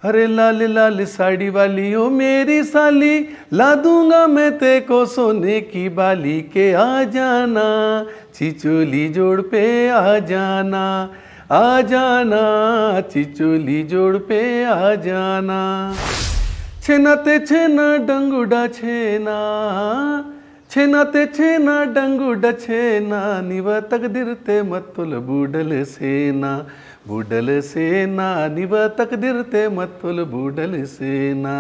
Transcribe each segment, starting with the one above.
अरे लाल लाल साड़ी वाली ओ मेरी साली, ला दूंगा मैं ते को सोने की बाली के आ जाना, चिचोली जोड़ पे आ जाना, आ जाना, चिचोली जोड़ पे आ जाना। छेना ते छेना डंगुडा छेना, छेना ते छेना डंगुडा छेना, निव तकदीर ते मतुल बूडल सेना, बूडल सेना निव तकदीर ते मतुल बूडल सेना।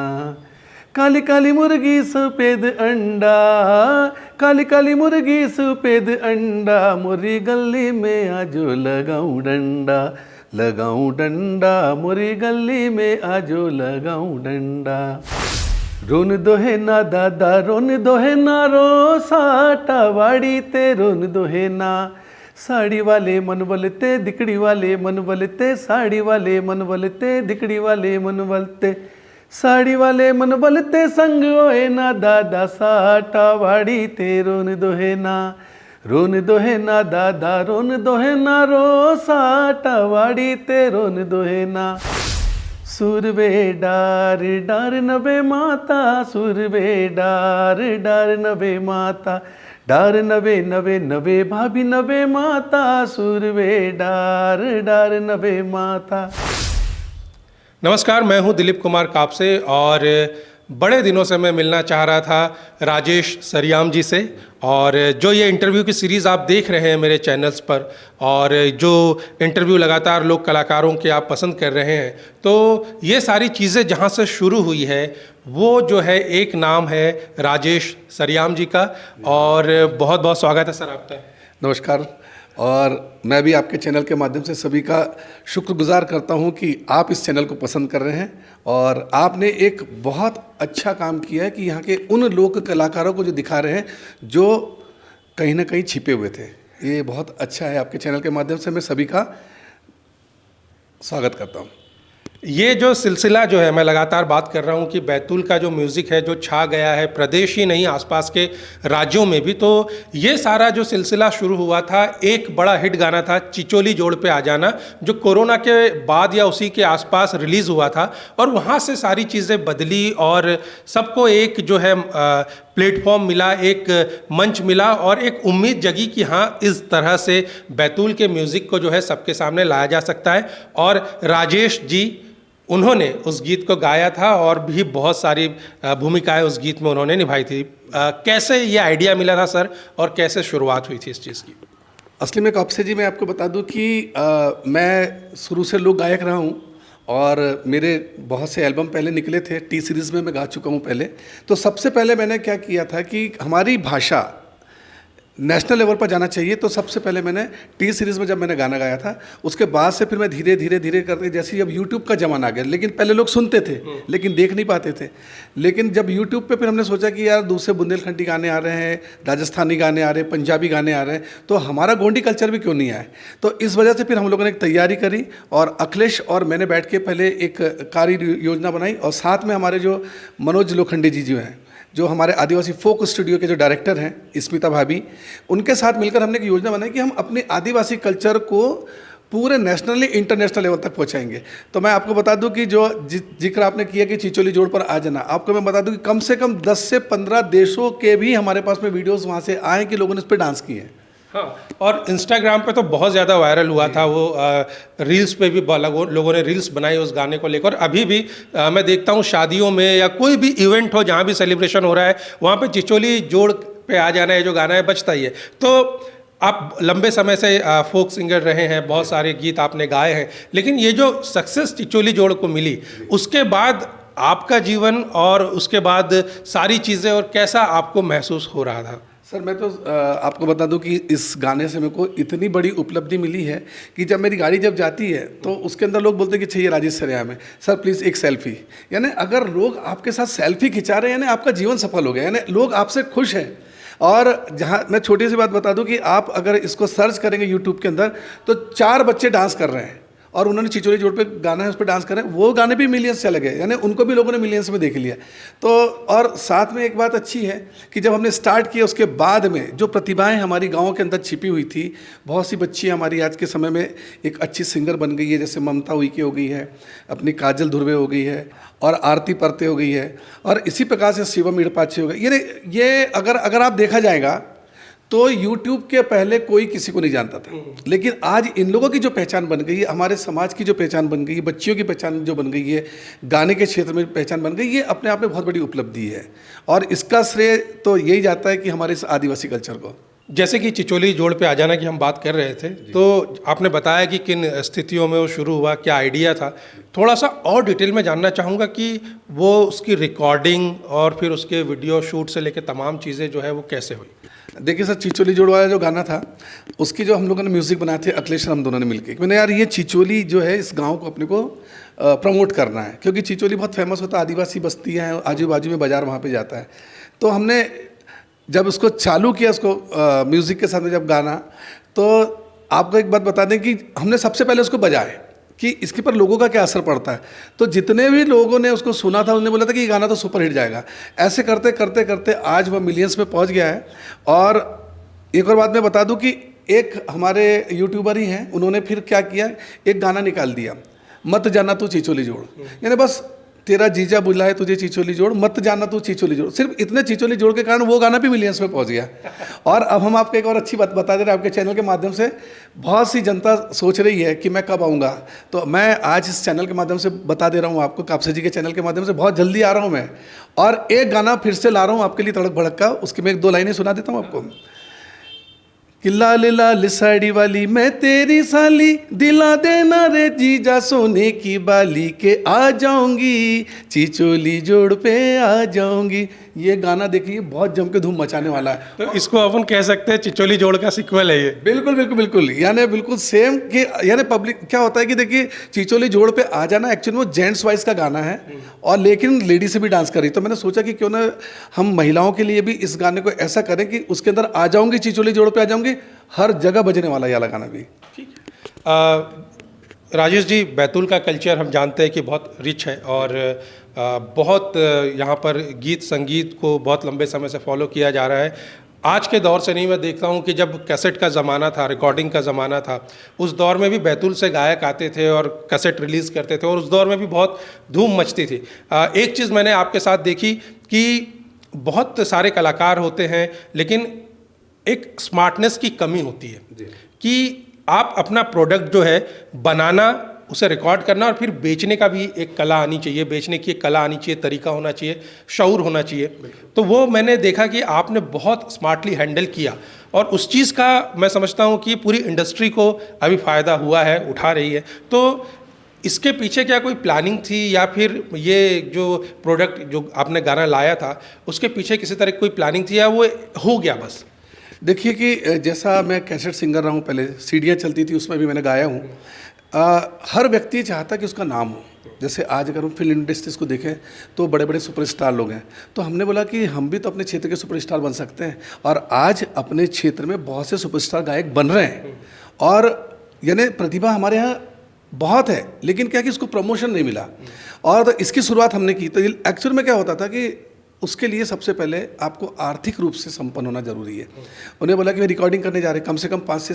काली काली मुर्गी सफेद अंडा, काली काली मुर्गी सफेद अंडा, मोरी गली में आजो लगाऊं डंडा, लगाऊं डंडा, मोरी गली में आजो लगाऊं डंडा। रोन दोहे ना दादा रोन दोहे ना रो, साटा वाड़ी ते रोन दोहे ना। साड़ी वाले मन बलते दिकड़ी वाले मन बलते, साड़ी वाले मन बलते दिकड़ी वाले मन बलते, साड़ी वाले मन बलते संग ओए ना दादा, साटा वाड़ी ते रोन दोहे ना, रोन दोहे ना दादा रोन दोहे ना रो, साटा वाड़ी ते रोन दोहे ना। सुरबे डार डार नबे माता, सुरबे डार डार नबे माता, डार नबे नबे नबे भाभी नबे माता, सुरबे डार डार नबे माता। नमस्कार, मैं हूं दिलीप कुमार कापसे और बड़े दिनों से मैं मिलना चाह रहा था राजेश सरियाम जी से। और जो ये इंटरव्यू की सीरीज़ आप देख रहे हैं मेरे चैनल्स पर, और जो इंटरव्यू लगातार लोग कलाकारों के आप पसंद कर रहे हैं, तो ये सारी चीज़ें जहाँ से शुरू हुई है वो जो है एक नाम है राजेश सरियाम जी का। और बहुत बहुत स्वागत है सर आपका। नमस्कार, और मैं भी आपके चैनल के माध्यम से सभी का शुक्रगुजार करता हूं कि आप इस चैनल को पसंद कर रहे हैं। और आपने एक बहुत अच्छा काम किया है कि यहाँ के उन लोक कलाकारों को जो दिखा रहे हैं जो कहीं ना कहीं छिपे हुए थे। ये बहुत अच्छा है। आपके चैनल के माध्यम से मैं सभी का स्वागत करता हूँ। ये जो सिलसिला जो है, मैं लगातार बात कर रहा हूँ कि बैतूल का जो म्यूज़िक है जो छा गया है प्रदेश ही नहीं आसपास के राज्यों में भी, तो ये सारा जो सिलसिला शुरू हुआ था, एक बड़ा हिट गाना था चिचोली जोड़ पे आ जाना, जो कोरोना के बाद या उसी के आसपास रिलीज़ हुआ था। और वहाँ से सारी चीज़ें बदली और सबको एक जो है प्लेटफॉर्म मिला, एक मंच मिला और एक उम्मीद जगी कि हाँ, इस तरह से बैतूल के म्यूज़िक को जो है सबके सामने लाया जा सकता है। और राजेश जी, उन्होंने उस गीत को गाया था और भी बहुत सारी भूमिकाएं उस गीत में उन्होंने निभाई थी। कैसे ये आइडिया मिला था सर, और कैसे शुरुआत हुई थी इस चीज़ की? असली में कापसे जी, मैं आपको बता दूं कि मैं शुरू से लोक गायक रहा हूं और मेरे बहुत से एल्बम पहले निकले थे। टी सीरीज़ में मैं गा चुका हूं पहले। तो सबसे पहले मैंने क्या किया था कि हमारी भाषा नेशनल लेवल पर जाना चाहिए, तो सबसे पहले मैंने टी सीरीज़ में जब मैंने गाना गाया था, उसके बाद से फिर मैं धीरे धीरे धीरे करके, जैसे अब यूट्यूब का ज़माना आ गया, लेकिन पहले लोग सुनते थे लेकिन देख नहीं पाते थे। लेकिन जब यूट्यूब पे फिर हमने सोचा कि यार दूसरे बुंदेलखंडी गाने आ रहे हैं, राजस्थानी गाने आ रहे हैं, पंजाबी गाने आ रहे हैं, तो हमारा गोंडी कल्चर भी क्यों नहीं आए। तो इस वजह से फिर हम लोगों ने एक तैयारी करी और अखिलेश और मैंने बैठ के पहले एक कार्य योजना बनाई, और साथ में हमारे जो मनोज लोखंडे जी जो हैं, जो हमारे आदिवासी फोक स्टूडियो के जो डायरेक्टर हैं स्मिता भाभी, उनके साथ मिलकर हमने एक योजना बनाई कि हम अपने आदिवासी कल्चर को पूरे नेशनली इंटरनेशनल लेवल तक पहुंचाएंगे। तो मैं आपको बता दूं कि जो जिक्र आपने किया कि चिचोली जोड़ पर आ जाना, आपको मैं बता दूं कि कम से कम 10 से 15 देशों के भी हमारे पास में वीडियोस वहाँ से आए कि लोगों ने उस पर डांस किए हैं। हाँ, और इंस्टाग्राम पे तो बहुत ज़्यादा वायरल हुआ था वो। रील्स पे भी लोगों ने रील्स बनाई उस गाने को लेकर। अभी भी मैं देखता हूँ शादियों में या कोई भी इवेंट हो जहाँ भी सेलिब्रेशन हो रहा है, वहाँ पे चिचोली जोड़ पे आ जाना है जो गाना है बजता ही है। तो आप लंबे समय से फोक सिंगर रहे हैं, बहुत सारे गीत आपने गाए हैं, लेकिन ये जो सक्सेस चिचोली जोड़ को मिली, उसके बाद आपका जीवन और उसके बाद सारी चीज़ें, और कैसा आपको महसूस हो रहा था? सर मैं तो आपको बता दूं कि इस गाने से मेरे को इतनी बड़ी उपलब्धि मिली है कि जब मेरी गाड़ी जब जाती है तो उसके अंदर लोग बोलते हैं कि चाहिए राजेश सरियाम है, सर प्लीज़ एक सेल्फी। यानी अगर लोग आपके साथ सेल्फी खिंचा रहे हैं, यानी आपका जीवन सफल हो गया, यानी लोग आपसे खुश हैं। और जहाँ मैं छोटी सी बात बता दूं कि आप अगर इसको सर्च करेंगे यूट्यूब के अंदर, तो 4 बच्चे डांस कर रहे हैं और उन्होंने चिचोली जोड़ पे गाना है उस पर डांस कर रहे हैं, वो गाने भी मिलियंस चले गए, यानी उनको भी लोगों ने मिलियंस में देख लिया। तो और साथ में एक बात अच्छी है कि जब हमने स्टार्ट किया उसके बाद में जो प्रतिभाएं हमारी गाँव के अंदर छिपी हुई थी, बहुत सी बच्चियाँ हमारी आज के समय में एक अच्छी सिंगर बन गई है, जैसे ममता उइके हो गई है, अपनी काजल ध्रुवे हो गई है, और आरती परते हो गई है, और इसी प्रकार से शिवम इड़पाचे हो गए। ये अगर आप देखा जाएगा तो YouTube के पहले कोई किसी को नहीं जानता था, लेकिन आज इन लोगों की जो पहचान बन गई है, हमारे समाज की जो पहचान बन गई है, बच्चियों की पहचान जो बन गई है, गाने के क्षेत्र में पहचान बन गई, ये अपने आप में बहुत बड़ी उपलब्धि है। और इसका श्रेय तो यही जाता है कि हमारे इस आदिवासी कल्चर को। जैसे कि चिचोली जोड़ पे आ जाना की हम बात कर रहे थे, तो आपने बताया कि किन स्थितियों में वो शुरू हुआ, क्या आइडिया था। थोड़ा सा और डिटेल में जानना चाहूँगा कि वो उसकी रिकॉर्डिंग और फिर उसके वीडियो शूट से लेकर तमाम चीज़ें जो है वो कैसे हुई। देखिए सर, चिचोली जोड़ वाला जो गाना था उसकी जो हम लोगों ने म्यूज़िक बनाए थे अखिलेश हम दोनों ने मिलकर, मैंने यार ये चिचोली जो है इस गांव को अपने को प्रमोट करना है, क्योंकि चिचोली बहुत फेमस होता है, आदिवासी बस्ती हैं, आजू बाजू में बाज़ार वहाँ पे जाता है। तो हमने जब उसको चालू किया, उसको म्यूज़िक के साथ में जब गाना, तो आपको एक बात बता दें कि हमने सबसे पहले उसको बजाए कि इसके पर लोगों का क्या असर पड़ता है। तो जितने भी लोगों ने उसको सुना था उन्होंने बोला था कि ये गाना तो सुपर हिट जाएगा। ऐसे करते करते करते आज वह मिलियंस में पहुंच गया है। और एक और बात मैं बता दूं कि एक हमारे यूट्यूबर ही हैं, उन्होंने फिर क्या किया, एक गाना निकाल दिया, मत जाना तू चिचोली जोड़, यानी बस तेरा जीजा बुलाए तुझे चिचोली जोड़, मत जाना तू चिचोली जोड़। सिर्फ इतने चिचोली जोड़ के कारण वो गाना भी मिलियंस में पहुंच गया। और अब हम आपको एक और अच्छी बात बता दे रहे हैं, आपके चैनल के माध्यम से बहुत सी जनता सोच रही है कि मैं कब आऊँगा, तो मैं आज इस चैनल के माध्यम से बता दे रहा हूँ आपको, कापसे जी के चैनल के माध्यम से बहुत जल्दी आ रहा हूँ मैं, और एक गाना फिर से ला रहा हूँ आपके लिए तड़क भड़क का। उसकी मैं एक दो लाइनें सुना देता हूँ आपको कि लाल लाल साड़ी वाली मैं तेरी साली, दिला देना रे जीजा सोने की बाली, के आ जाऊंगी चिचोली जोड़ पे आ जाऊंगी। ये गाना देखिए बहुत जम के धूम मचाने वाला है। तो इसको अपन कह सकते हैं चिचोली जोड़ का सिक्वल है ये। बिल्कुल बिल्कुल बिल्कुल, यानी बिल्कुल सेम कि यानी पब्लिक क्या होता है कि देखिए चिचोली जोड़ पे आ जाना एक्चुअली वो जेंट्स वाइज का गाना है, और लेकिन लेडी से भी डांस कर रही। तो मैंने सोचा कि क्यों ना हम महिलाओं के लिए भी इस गाने को ऐसा करें कि उसके अंदर आ जाऊंगी चिचोली जोड़ पे आ जाऊंगी, हर जगह बजने वाला ये वाला गाना भी। राजेश जी, बैतूल का कल्चर हम जानते हैं कि बहुत रिच है, और बहुत यहाँ पर गीत संगीत को बहुत लंबे समय से फॉलो किया जा रहा है। आज के दौर से नहीं, मैं देखता हूँ कि जब कैसेट का ज़माना था, रिकॉर्डिंग का ज़माना था, उस दौर में भी बैतूल से गायक आते थे और कैसेट रिलीज़ करते थे, और उस दौर में भी बहुत धूम मचती थी। एक चीज़ मैंने आपके साथ देखी कि बहुत सारे कलाकार होते हैं, लेकिन एक स्मार्टनेस की कमी होती है कि आप अपना प्रोडक्ट जो है बनाना, उसे रिकॉर्ड करना और फिर बेचने का भी एक कला आनी चाहिए, बेचने की एक कला आनी चाहिए, तरीका होना चाहिए, शऊर होना चाहिए। तो वो मैंने देखा कि आपने बहुत स्मार्टली हैंडल किया, और उस चीज़ का मैं समझता हूँ कि पूरी इंडस्ट्री को अभी फ़ायदा हुआ है, उठा रही है। तो इसके पीछे क्या कोई प्लानिंग थी, या फिर ये जो प्रोडक्ट जो आपने गाना लाया था उसके पीछे किसी तरह की कोई प्लानिंग थी, या वो हो गया बस? देखिए कि जैसा मैं कैसेट सिंगर रहा हूँ, पहले सीडियाँ चलती थी उसमें भी मैंने गाया हूँ। हर व्यक्ति चाहता कि उसका नाम हो। जैसे आज अगर हम फिल्म इंडस्ट्रीज़ को देखें तो बड़े बड़े सुपरस्टार लोग हैं, तो हमने बोला कि हम भी तो अपने क्षेत्र के सुपरस्टार बन सकते हैं, और आज अपने क्षेत्र में बहुत से सुपरस्टार गायक बन रहे हैं, और यानी प्रतिभा हमारे यहाँ बहुत है, लेकिन क्या कि उसको प्रमोशन नहीं मिला, और तो इसकी शुरुआत हमने की। तो एक्चुअल में क्या होता था कि उसके लिए सबसे पहले आपको आर्थिक रूप से संपन्न होना जरूरी है। उन्हें बोला कि मैं रिकॉर्डिंग करने जा रहे हैं, कम से कम 5 से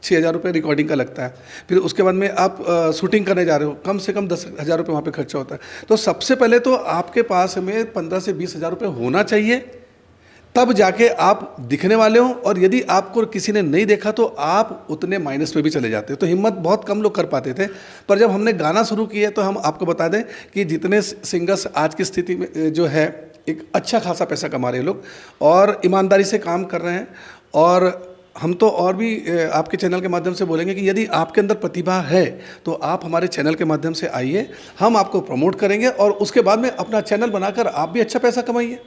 6 हज़ार रुपये रिकॉर्डिंग का लगता है। फिर उसके बाद में आप शूटिंग करने जा रहे हो, कम से कम 10 हज़ार रुपये वहाँ पे खर्चा होता है। तो सबसे पहले तो आपके पास में 15 से 20 हज़ार रुपये होना चाहिए, तब जाके आप दिखने वाले हो। और यदि आपको किसी ने नहीं देखा तो आप उतने माइनस में भी चले जाते हो। तो हिम्मत बहुत कम लोग कर पाते थे, पर जब हमने गाना शुरू किया तो हम आपको बता दें कि जितने सिंगर्स आज की स्थिति में जो है एक अच्छा खासा पैसा कमा रहे लोग और ईमानदारी से काम कर रहे हैं। और हम तो और भी आपके चैनल के माध्यम से बोलेंगे कि यदि आपके अंदर प्रतिभा है तो आप हमारे चैनल के माध्यम से आइए, हम आपको प्रमोट करेंगे और उसके बाद में अपना चैनल बनाकर आप भी अच्छा पैसा कमाइए।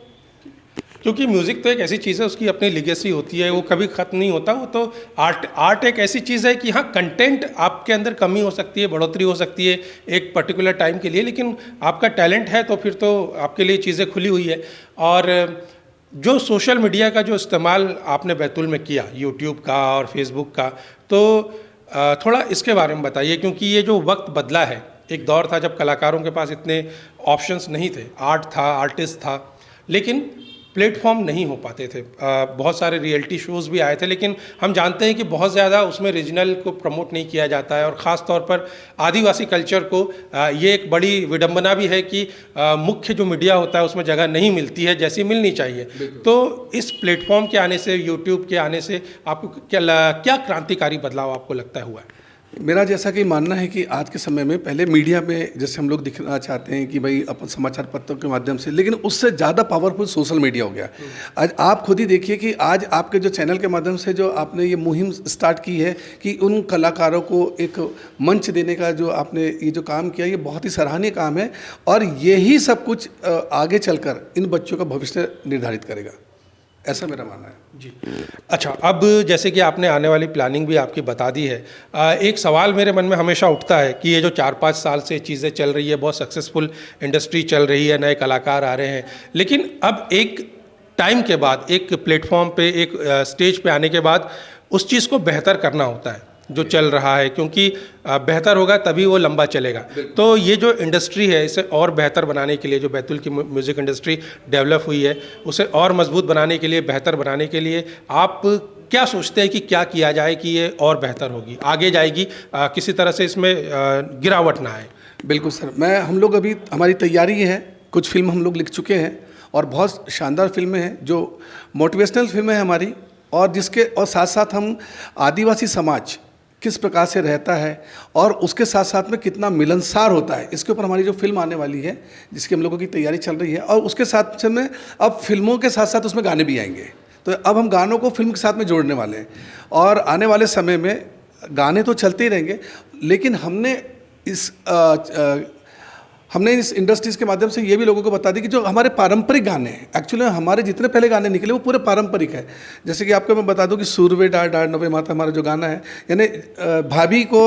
क्योंकि म्यूज़िक तो एक ऐसी चीज़ है, उसकी अपनी लिगेसी होती है, वो कभी ख़त्म नहीं होता। वो तो आर्ट एक ऐसी चीज़ है कि हाँ, कंटेंट आपके अंदर कमी हो सकती है, बढ़ोतरी हो सकती है एक पर्टिकुलर टाइम के लिए, लेकिन आपका टैलेंट है तो फिर तो आपके लिए चीज़ें खुली हुई है। और जो सोशल मीडिया का जो इस्तेमाल आपने बैतूल में किया, यूट्यूब का और फेसबुक का, तो थोड़ा इसके बारे में बताइए, क्योंकि ये जो वक्त बदला है, एक दौर था जब कलाकारों के पास इतने ऑप्शंस नहीं थे, आर्ट था, आर्टिस्ट था, लेकिन प्लेटफॉर्म नहीं हो पाते थे। बहुत सारे रियलिटी शोज़ भी आए थे, लेकिन हम जानते हैं कि बहुत ज़्यादा उसमें रीजनल को प्रमोट नहीं किया जाता है, और ख़ास तौर पर आदिवासी कल्चर को ये एक बड़ी विडंबना भी है कि मुख्य जो मीडिया होता है उसमें जगह नहीं मिलती है जैसी मिलनी चाहिए। तो इस प्लेटफॉर्म के आने से, यूट्यूब के आने से आपको क्या क्रांतिकारी बदलाव आपको लगता है हुआ है? मेरा जैसा कि मानना है कि आज के समय में पहले मीडिया में जैसे हम लोग दिखना चाहते हैं कि भाई अपन समाचार पत्रों के माध्यम से, लेकिन उससे ज़्यादा पावरफुल सोशल मीडिया हो गया। आज आप खुद ही देखिए कि आज आपके जो चैनल के माध्यम से जो आपने ये मुहिम स्टार्ट की है कि उन कलाकारों को एक मंच देने का जो आपने ये जो काम किया, ये बहुत ही सराहनीय काम है, और यही सब कुछ आगे चलकर इन बच्चों का भविष्य निर्धारित करेगा, ऐसा मेरा मानना है जी। अच्छा, अब जैसे कि आपने आने वाली प्लानिंग भी आपकी बता दी है, एक सवाल मेरे मन में हमेशा उठता है कि ये जो 4-5 साल से चीज़ें चल रही है, बहुत सक्सेसफुल इंडस्ट्री चल रही है, नए कलाकार आ रहे हैं, लेकिन अब एक टाइम के बाद, एक प्लेटफॉर्म पे, एक स्टेज पे आने के बाद उस चीज़ को बेहतर करना होता है जो चल रहा है, क्योंकि बेहतर होगा तभी वो लंबा चलेगा। तो ये जो इंडस्ट्री है, इसे और बेहतर बनाने के लिए, जो बैतूल की म्यूज़िक इंडस्ट्री डेवलप हुई है, उसे और मजबूत बनाने के लिए, बेहतर बनाने के लिए आप क्या सोचते हैं कि क्या किया जाए कि ये और बेहतर होगी, आगे जाएगी, किसी तरह से इसमें गिरावट ना आए? बिल्कुल सर, हम लोग अभी हमारी तैयारी है, कुछ फिल्म हम लोग लिख चुके हैं और बहुत शानदार फिल्में हैं जो मोटिवेशनल फिल्में हैं हमारी, और साथ साथ हम आदिवासी समाज किस प्रकार से रहता है और उसके साथ साथ में कितना मिलनसार होता है, इसके ऊपर हमारी जो फिल्म आने वाली है, जिसकी हम लोगों की तैयारी चल रही है। और उसके साथ में अब फिल्मों के साथ साथ उसमें गाने भी आएंगे, तो अब हम गानों को फिल्म के साथ में जोड़ने वाले हैं, और आने वाले समय में गाने तो चलते ही रहेंगे, लेकिन हमने इस इंडस्ट्रीज़ के माध्यम से ये भी लोगों को बता दी कि जो हमारे पारंपरिक गाने हैं, एक्चुअली हमारे जितने पहले गाने निकले वो पूरे पारंपरिक है। जैसे कि आपको मैं बता दूं कि सूरवे डार डार नवे माता हमारा जो गाना है, यानी भाभी को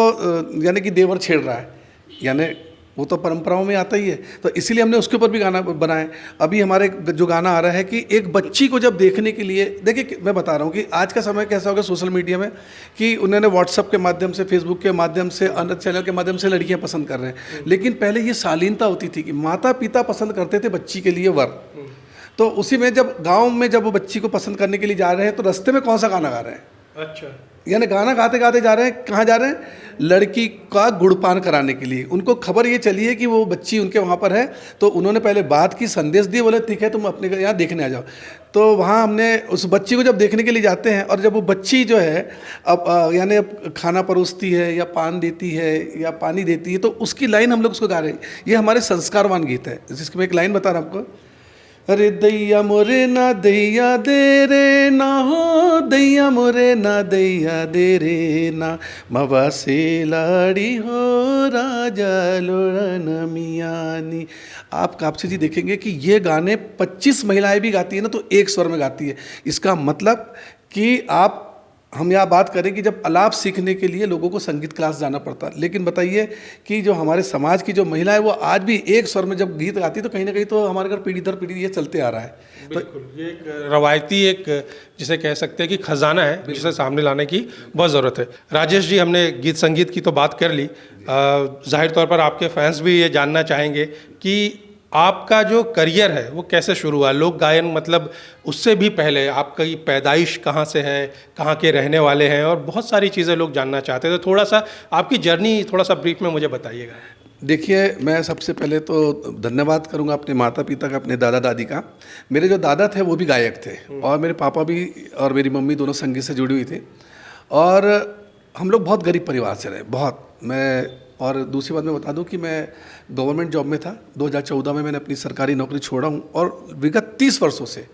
यानी कि देवर छेड़ रहा है, यानी वो तो परंपराओं में आता ही है, तो इसीलिए हमने उसके ऊपर भी गाना बनाए। अभी हमारे जो गाना आ रहा है कि एक बच्ची को जब देखने के लिए, देखिए मैं बता रहा हूँ कि आज का समय कैसा होगा सोशल मीडिया में कि उन्होंने व्हाट्सअप के माध्यम से, फेसबुक के माध्यम से, अन्य चैनल के माध्यम से लड़कियाँ पसंद कर रहे हैं, लेकिन पहले ये शालीनता होती थी कि माता पिता पसंद करते थे बच्ची के लिए वर। तो उसी में जब गाँव में जब वो बच्ची को पसंद करने के लिए जा रहे हैं तो रास्ते में कौन सा गाना गा रहे हैं? अच्छा, यानी गाना गाते गाते जा रहे हैं, कहाँ जा रहे हैं? लड़की का गुड़पान कराने के लिए। उनको खबर ये चली है कि वो बच्ची उनके वहाँ पर है, तो उन्होंने पहले बात की, संदेश दिए, बोले ठीक है तुम अपने यहाँ देखने आ जाओ। तो वहाँ हमने उस बच्ची को जब देखने के लिए जाते हैं, और जब वो बच्ची जो है अब यानी अब खाना परोसती है या पान देती है या पानी देती है, तो उसकी लाइन हम लोग उसको गा रहे हैं। ये हमारे संस्कारवान गीत है, जिसकी मैं एक लाइन बता रहा हूँ आपको। अरे दैया मोरे ना दैया दे रे ना, हो दैया मोरे ना दैया दे रे ना, मवा से लाड़ी हो राजा लोरन मियानी। आप कापसे जी देखेंगे कि ये गाने 25 महिलाएं भी गाती है ना, तो एक स्वर में गाती है। इसका मतलब कि हम यहाँ बात करें कि जब आलाप सीखने के लिए लोगों को संगीत क्लास जाना पड़ता, लेकिन बताइए कि जो हमारे समाज की जो महिला है वो आज भी एक स्वर में जब गीत गाती है, तो कहीं ना कहीं तो हमारे घर पीढ़ी दर पीढ़ी ये चलते आ रहा है। बिल्कुल, ये एक रवायती, एक जिसे कह सकते हैं कि खजाना है, जिसे सामने लाने की बहुत ज़रूरत है। राजेश जी, हमने गीत संगीत की तो बात कर ली, जाहिर तौर पर आपके फैंस भी ये जानना चाहेंगे कि आपका जो करियर है वो कैसे शुरू हुआ? लोक गायन, मतलब उससे भी पहले आपकी पैदाइश कहाँ से है, कहाँ के रहने वाले हैं, और बहुत सारी चीज़ें लोग जानना चाहते हैं, तो थोड़ा सा आपकी जर्नी थोड़ा सा ब्रीफ में मुझे बताइएगा। देखिए, मैं सबसे पहले तो धन्यवाद करूंगा अपने माता पिता का, अपने दादा दादी का। मेरे जो दादा थे वो भी गायक थे, और मेरे पापा भी और मेरी मम्मी दोनों संगीत से जुड़ी हुई थी, और हम लोग बहुत गरीब परिवार से रहे, बहुत। और दूसरी बात मैं बता दूं कि मैं गवर्नमेंट जॉब में था। 2014 में मैंने अपनी सरकारी नौकरी छोड़ा हूं, और विगत 30 वर्षों से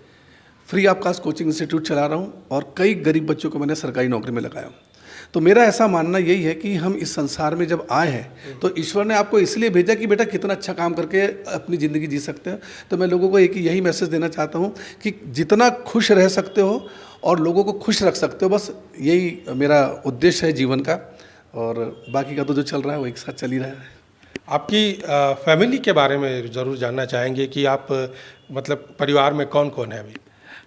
free of cost coaching institute चला रहा हूं, और कई गरीब बच्चों को मैंने सरकारी नौकरी में लगाया हूं। तो मेरा ऐसा मानना यही है कि हम इस संसार में जब आए हैं तो ईश्वर ने आपको इसलिए भेजा कि बेटा कितना अच्छा काम करके अपनी ज़िंदगी जी सकते हो। तो मैं लोगों को एक यही मैसेज देना चाहता हूँ कि जितना खुश रह सकते हो और लोगों को खुश रख सकते हो, बस यही मेरा उद्देश्य है जीवन का, और बाकी का तो जो चल रहा है वो एक साथ चल ही रहा है। आपकी फैमिली के बारे में ज़रूर जानना चाहेंगे कि आप मतलब परिवार में कौन कौन है अभी?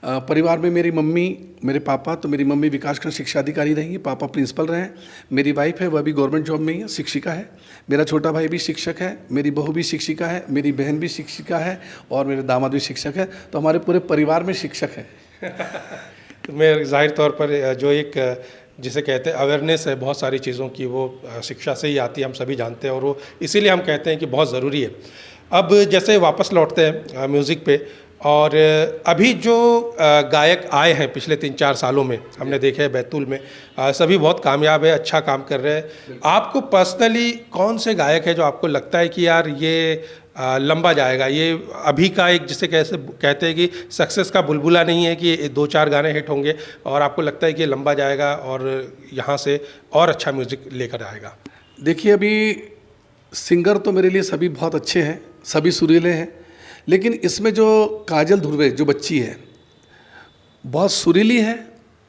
परिवार में मेरी मम्मी, मेरे पापा, तो मेरी मम्मी विकासखंड शिक्षा अधिकारी रही है, पापा प्रिंसिपल रहे हैं। मेरी वाइफ है, वह भी गवर्नमेंट जॉब में ही है, शिक्षिका है। मेरा छोटा भाई भी शिक्षक है, मेरी बहू भी शिक्षिका है, मेरी बहन भी शिक्षिका है और मेरे दामाद भी शिक्षक है। तो हमारे पूरे परिवार में शिक्षक है। तो मैं जाहिर तौर पर जो एक जिसे कहते हैं अवेयरनेस है बहुत सारी चीज़ों की, वो शिक्षा से ही आती है, हम सभी जानते हैं, और वो इसीलिए हम कहते हैं कि बहुत ज़रूरी है। अब जैसे वापस लौटते हैं म्यूज़िक पे, और अभी जो गायक आए हैं पिछले 3-4 सालों में, हमने देखे हैं बैतूल में, सभी बहुत कामयाब है, अच्छा काम कर रहे हैं। आपको पर्सनली कौन से गायक है जो आपको लगता है कि यार ये लंबा जाएगा, ये अभी का एक जिसे कैसे कहते हैं कि सक्सेस का बुलबुला नहीं है कि 2-4 गाने हिट होंगे और आपको लगता है कि ये लंबा जाएगा और यहाँ से और अच्छा म्यूज़िक लेकर आएगा? देखिए, अभी सिंगर तो मेरे लिए सभी बहुत अच्छे हैं, सभी सुरीले हैं, लेकिन इसमें जो काजल ध्रुवे जो बच्ची है बहुत सुरीली है,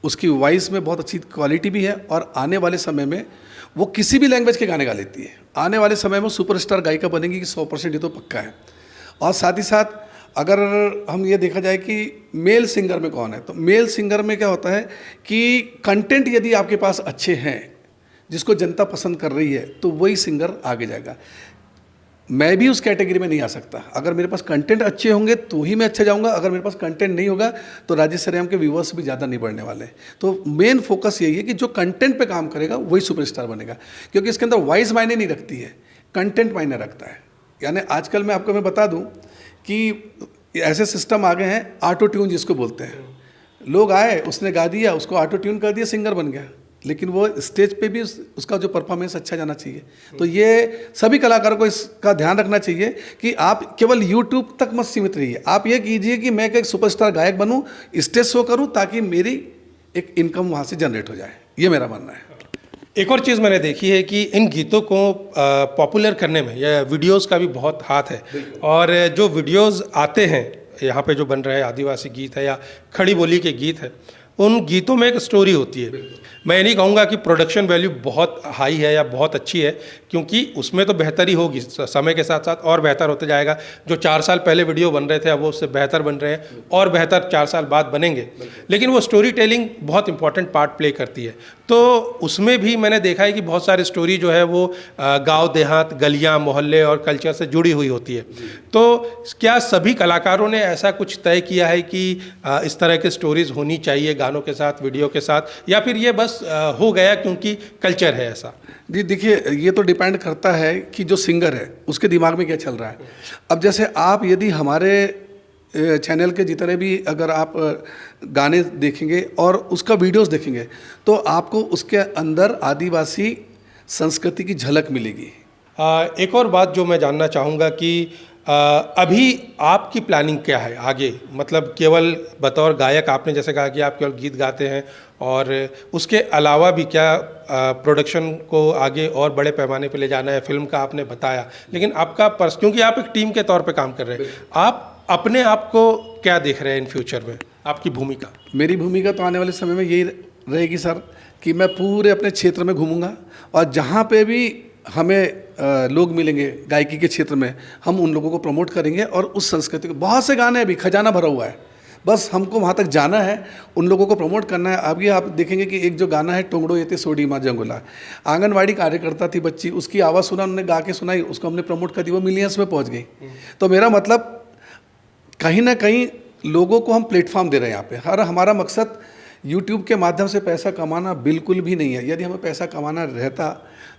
उसकी वॉइस में बहुत अच्छी क्वालिटी भी है, और आने वाले समय में वो किसी भी लैंग्वेज के गाने गा लेती है। आने वाले समय में सुपरस्टार गायिका बनेगी कि 100% ये तो पक्का है। और साथ ही साथ अगर हम ये देखा जाए कि मेल सिंगर में कौन है, तो मेल सिंगर में क्या होता है कि कंटेंट यदि आपके पास अच्छे हैं, जिसको जनता पसंद कर रही है, तो वही सिंगर आगे जाएगा। मैं भी उस कैटेगरी में नहीं आ सकता। अगर मेरे पास कंटेंट अच्छे होंगे तो ही मैं अच्छा जाऊंगा, अगर मेरे पास कंटेंट नहीं होगा तो राजेश श्रीराम के व्यूवर्स भी ज़्यादा नहीं बढ़ने वाले। तो मेन फोकस यही है कि जो कंटेंट पे काम करेगा वही सुपरस्टार बनेगा, क्योंकि इसके अंदर वॉइस मायने नहीं रखती है, कंटेंट मायने रखता है। यानी आजकल मैं आपको बता दूँ कि ऐसे सिस्टम आ गए हैं, ऑटो ट्यून जिसको बोलते हैं। लोग आए, उसने गा दिया, उसको ऑटो ट्यून कर दिया, सिंगर बन गया, लेकिन वो स्टेज पे भी उसका जो परफॉर्मेंस अच्छा जाना चाहिए। तो ये सभी कलाकारों को इसका ध्यान रखना चाहिए कि आप केवल यूट्यूब तक मत सीमित रहिए। आप ये कीजिए कि मैं एक सुपरस्टार गायक बनूं, स्टेज शो करूं, ताकि मेरी एक इनकम वहाँ से जनरेट हो जाए। ये मेरा मानना है। एक और चीज़ मैंने देखी है कि इन गीतों को पॉपुलर करने में या वीडियोस का भी बहुत हाथ है, और जो वीडियोस आते हैं यहाँ पे जो बन रहे हैं, आदिवासी गीत है या खड़ी बोली के गीत है, उन गीतों में एक स्टोरी होती है। मैं ये नहीं कहूँगा कि प्रोडक्शन वैल्यू बहुत हाई है या बहुत अच्छी है, क्योंकि उसमें तो बेहतरी होगी, समय के साथ साथ और बेहतर होते जाएगा। जो 4 साल पहले वीडियो बन रहे थे अब वो उससे बेहतर बन रहे हैं और बेहतर 4 साल बाद बनेंगे, लेकिन वो स्टोरी टेलिंग बहुत इंपॉर्टेंट पार्ट प्ले करती है। तो उसमें भी मैंने देखा है कि बहुत सारी स्टोरी जो है वो गाँव देहात, गलियाँ, मोहल्ले और कल्चर से जुड़ी हुई होती है। तो क्या सभी कलाकारों ने ऐसा कुछ तय किया है कि इस तरह की स्टोरीज होनी चाहिए गानों के साथ, वीडियो के साथ, या फिर ये बस हो गया क्योंकि कल्चर है ऐसा? जी देखिए, ये तो डिपेंड करता है कि जो सिंगर है उसके दिमाग में क्या चल रहा है। अब जैसे आप यदि हमारे चैनल के जितने भी अगर आप गाने देखेंगे और उसका वीडियोस देखेंगे तो आपको उसके अंदर आदिवासी संस्कृति की झलक मिलेगी। एक और बात जो मैं जानना चाहूँगा कि अभी आपकी प्लानिंग क्या है आगे? मतलब केवल बतौर गायक आपने जैसे कहा कि आप केवल गीत गाते हैं, और उसके अलावा भी क्या प्रोडक्शन को आगे और बड़े पैमाने पे ले जाना है? फिल्म का आपने बताया, लेकिन आपका क्योंकि आप एक टीम के तौर पे काम कर रहे हैं, आप अपने आप को क्या देख रहे हैं इन फ्यूचर में, आपकी भूमिका? मेरी भूमिका तो आने वाले समय में यही रहेगी सर कि मैं पूरे अपने क्षेत्र में घूमूंगा, और जहाँ पे भी हमें लोग मिलेंगे गायकी के क्षेत्र में, हम उन लोगों को प्रमोट करेंगे। और उस संस्कृति को, बहुत से गाने अभी खजाना भरा हुआ है, बस हमको वहाँ तक जाना है, उन लोगों को प्रमोट करना है। अभी आप देखेंगे कि एक जो गाना है, टोंगड़ो येते सोडी माँ जंगुला, आंगनवाड़ी कार्यकर्ता थी बच्ची, उसकी आवाज़ सुना, उन्होंने गा के सुनाई, उसको हमने प्रमोट कर दी, वो मिलियंस में पहुँच गई। तो मेरा मतलब कहीं ना कहीं लोगों को हम प्लेटफॉर्म दे रहे हैं यहाँ पे। हमारा मकसद यूट्यूब के माध्यम से पैसा कमाना बिल्कुल भी नहीं है। यदि हमें पैसा कमाना रहता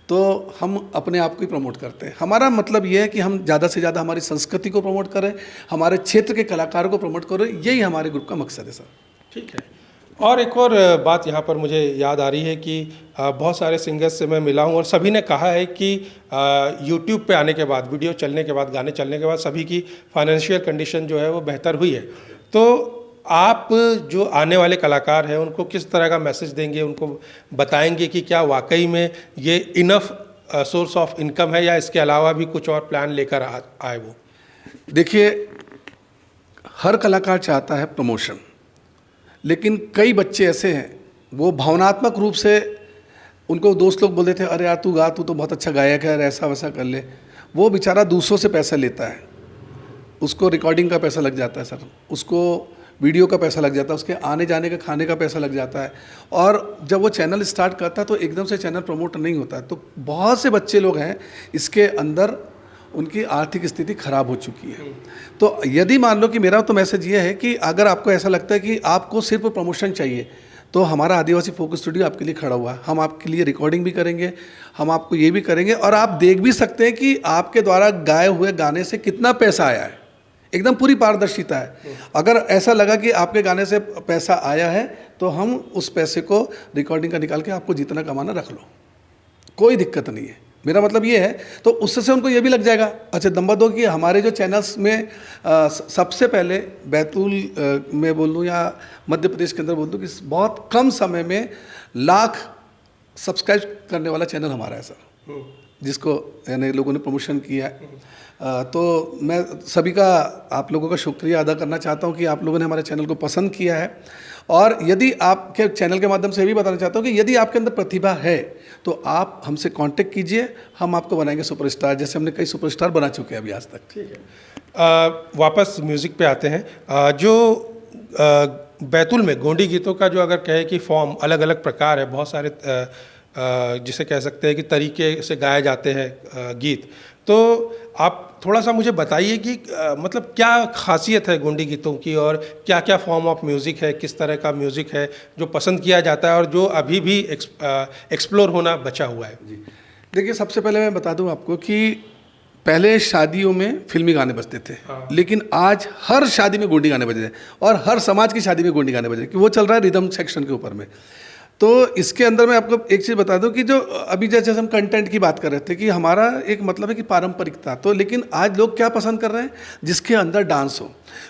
तो हम अपने आप को ही प्रमोट करते हैं। हमारा मतलब ये है कि हम ज़्यादा से ज़्यादा हमारी संस्कृति को प्रमोट करें, हमारे क्षेत्र के कलाकारों को प्रमोट करें, यही हमारे ग्रुप का मकसद है सर। ठीक है। और एक और बात यहाँ पर मुझे याद आ रही है कि बहुत सारे सिंगर्स से मैं मिला हूँ और सभी ने कहा है कि यूट्यूब पे आने के बाद, वीडियो चलने के बाद, गाने चलने के बाद सभी की फाइनेंशियल कंडीशन जो है वो बेहतर हुई है। तो आप जो आने वाले कलाकार हैं उनको किस तरह का मैसेज देंगे, उनको बताएंगे कि क्या वाकई में ये इनफ सोर्स ऑफ इनकम है या इसके अलावा भी कुछ और प्लान लेकर आए वो? देखिए, हर कलाकार चाहता है प्रमोशन, लेकिन कई बच्चे ऐसे हैं वो भावनात्मक रूप से, उनको दोस्त लोग बोलते थे अरे यार तू गा, तू तो बहुत अच्छा गायक है, ऐसा वैसा कर ले। वो बेचारा दूसरों से पैसा लेता है, उसको रिकॉर्डिंग का पैसा लग जाता है सर, उसको वीडियो का पैसा लग जाता है, उसके आने जाने का खाने का पैसा लग जाता है। और जब वो चैनल स्टार्ट करता है तो एकदम से चैनल प्रमोट नहीं होता है। तो बहुत से बच्चे लोग हैं इसके अंदर, उनकी आर्थिक स्थिति खराब हो चुकी है। तो यदि मान लो कि मेरा तो मैसेज ये है कि अगर आपको ऐसा लगता है कि आपको सिर्फ प्रमोशन चाहिए, तो हमारा आदिवासी फोक स्टूडियो आपके लिए खड़ा हुआ है। हम आपके लिए रिकॉर्डिंग भी करेंगे, हम आपको ये भी करेंगे, और आप देख भी सकते हैं कि आपके द्वारा गाए हुए गाने से कितना पैसा आया है। एकदम पूरी पारदर्शिता है। अगर ऐसा लगा कि आपके गाने से पैसा आया है तो हम उस पैसे को रिकॉर्डिंग का निकाल के आपको जितना कमाना रख लो, कोई दिक्कत नहीं है। मेरा मतलब ये है, तो उससे उनको ये भी लग जाएगा। अच्छा, नंबर 2 कि हमारे जो चैनल्स में सबसे पहले बैतूल में बोल दूँ या मध्य प्रदेश के अंदर बोल दूँ कि बहुत कम समय में लाख सब्सक्राइब करने वाला चैनल हमारा है सर, जिसको यानी लोगों ने प्रमोशन किया है। तो मैं सभी का, आप लोगों का शुक्रिया अदा करना चाहता हूँ कि आप लोगों ने हमारे चैनल को पसंद किया है। और यदि आपके चैनल के माध्यम से ये भी बताना चाहता हूँ कि यदि आपके अंदर प्रतिभा है तो आप हमसे कांटेक्ट कीजिए, हम आपको बनाएंगे सुपरस्टार, जैसे हमने कई सुपरस्टार बना चुके हैं अभी आज तक। ठीक है, वापस म्यूज़िक पे आते हैं। जो बैतूल में गोंडी गीतों का जो अगर कहे कि फॉर्म अलग अलग प्रकार है, बहुत सारे जिसे कह सकते हैं कि तरीके से गाए जाते हैं गीत, तो आप थोड़ा सा मुझे बताइए कि मतलब क्या खासियत है गोंडी गीतों की, और क्या क्या फॉर्म ऑफ म्यूज़िक है, किस तरह का म्यूज़िक है जो पसंद किया जाता है और जो अभी भी एक्सप्लोर होना बचा हुआ है। जी, देखिए, सबसे पहले मैं बता दूं आपको कि पहले शादियों में फिल्मी गाने बजते थे। हाँ। लेकिन आज हर शादी में गोंडी गाने बज रहे हैं, और हर समाज की शादी में गोंडी गाने बज रहे हैं, कि वो चल रहा है रिदम सेक्शन के ऊपर में। तो इसके अंदर मैं आपको एक चीज़ बता दूं कि जो अभी जैसे हम कंटेंट की बात कर रहे थे कि हमारा एक मतलब है कि पारंपरिकता, तो लेकिन आज लोग क्या पसंद कर रहे हैं, जिसके अंदर डांस हो।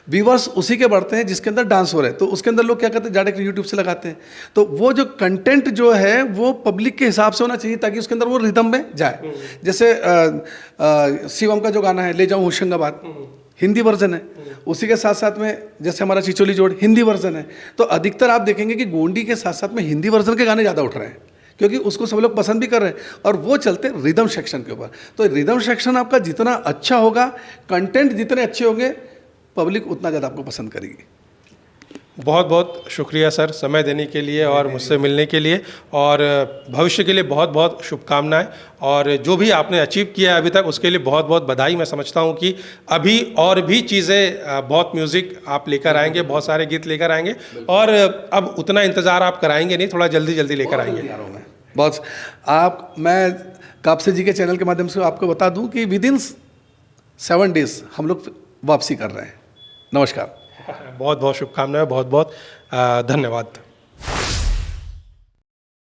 व्यूवर्स उसी के बढ़ते हैं जिसके अंदर डांस हो रहे हैं। तो उसके अंदर लोग क्या करते हैं, डायरेक्ट यूट्यूब से लगाते हैं। तो वो जो कंटेंट जो है वो पब्लिक के हिसाब से होना चाहिए, ताकि उसके अंदर वो रिदम में जाए। जैसे शिवम का जो गाना है ले जाऊँ होशंगाबाद, हिंदी वर्जन है। उसी के साथ साथ में जैसे हमारा चिचोली जोड़ हिंदी वर्जन है। तो अधिकतर आप देखेंगे कि गोंडी के साथ साथ में हिंदी वर्जन के गाने ज़्यादा उठ रहे हैं, क्योंकि उसको सब लोग पसंद भी कर रहे हैं, और वो चलते रिदम सेक्शन के ऊपर। तो रिदम सेक्शन आपका जितना अच्छा होगा, कंटेंट जितने अच्छे होंगे, पब्लिक उतना ज़्यादा आपको पसंद करेगी। बहुत बहुत शुक्रिया सर, समय देने के लिए और मुझसे मिलने के लिए, और भविष्य के लिए बहुत बहुत शुभकामनाएं। और जो भी आपने अचीव किया है अभी तक, उसके लिए बहुत बहुत बधाई। मैं समझता हूं कि अभी और भी चीज़ें, बहुत म्यूज़िक आप लेकर आएंगे, बहुत सारे गीत लेकर आएंगे, और अब उतना इंतज़ार आप कराएंगे नहीं, थोड़ा जल्दी जल्दी लेकर आएंगे। बहुत मैं कापसे जी के चैनल के माध्यम से आपको बता दूं कि विदिन 7 डेज हम लोग वापसी कर रहे हैं। नमस्कार। बहुत बहुत शुभकामनाएं, बहुत बहुत धन्यवाद।